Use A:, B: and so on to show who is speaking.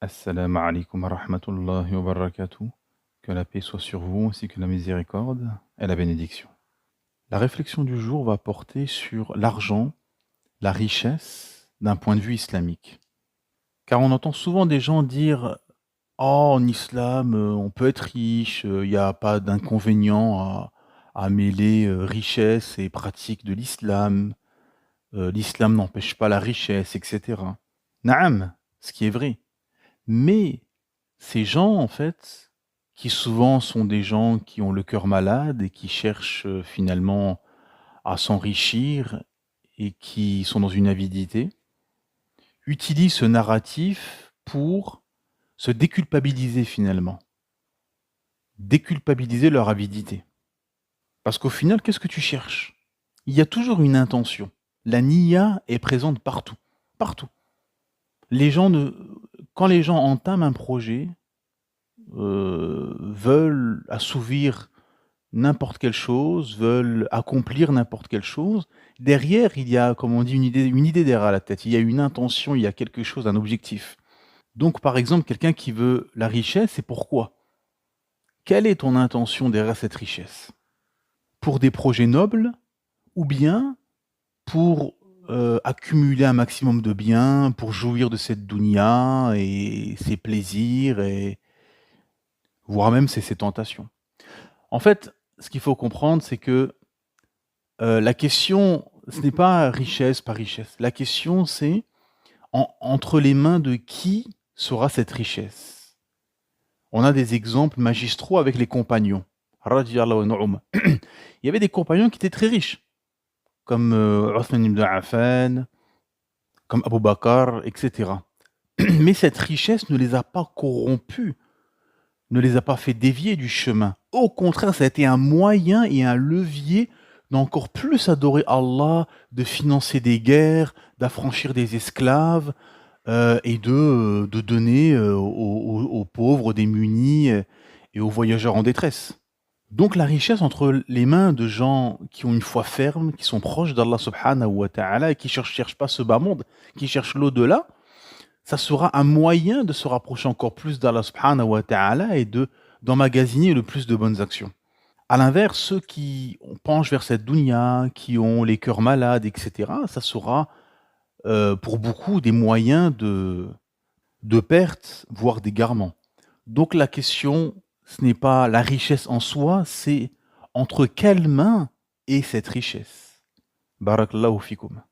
A: Assalamu alaikum wa rahmatullahi wa barakatuh. Que la paix soit sur vous ainsi que la miséricorde et la bénédiction. La réflexion du jour va porter sur l'argent, la richesse d'un point de vue islamique. Car on entend souvent des gens dire: «Oh, en islam, on peut être riche, il n'y a pas d'inconvénient à mêler, richesse et pratique de l'islam. L'islam n'empêche pas la richesse» et cetera. Naam, ce qui est vrai. Mais ces gens, en fait, qui souvent sont des gens qui ont le cœur malade et qui cherchent, finalement à s'enrichir et qui sont dans une avidité, utilisent ce narratif pour se déculpabiliser finalement. Déculpabiliser leur avidité. Parce qu'au final, qu'est-ce que tu cherches? Il y a toujours une intention. La niya est présente partout, partout. Les gens ne Quand les gens entament un projet, veulent assouvir n'importe quelle chose, veulent accomplir n'importe quelle chose, derrière, il y a, comme on dit, une idée derrière la tête. Il y a une intention, il y a quelque chose, un objectif. Donc, par exemple, quelqu'un qui veut la richesse, c'est pourquoi? Quelle est ton intention derrière cette richesse? Pour des projets nobles ou bien pour accumuler un maximum de biens, pour jouir de cette dunya et ses plaisirs et voire même ses tentations? En fait, ce qu'il faut comprendre, c'est que la question, ce n'est pas richesse, pas richesse. La question, c'est entre les mains de qui sera cette richesse? On a des exemples magistraux avec les compagnons. Radiyallahu anhum. Il y avait des compagnons qui étaient très riches, comme Uthman ibn Affan, comme Abu Bakr, etc. Mais cette richesse ne les a pas corrompus, ne les a pas fait dévier du chemin. Au contraire, ça a été un moyen et un levier d'encore plus adorer Allah, de financer des guerres, d'affranchir des esclaves et de donner aux pauvres, aux démunis et aux voyageurs en détresse. Donc la richesse entre les mains de gens qui ont une foi ferme, qui sont proches d'Allah subhanahu wa ta'ala et qui ne cherchent pas ce bas monde, qui cherchent l'au-delà, ça sera un moyen de se rapprocher encore plus d'Allah subhanahu wa ta'ala et d'emmagasiner le plus de bonnes actions. À l'inverse, ceux qui penchent vers cette dunya, qui ont les cœurs malades, etc., ça sera pour beaucoup des moyens de perte, voire d'égarement. Donc la question, ce n'est pas la richesse en soi, c'est entre quelles mains est cette richesse. Barakallahu fikum.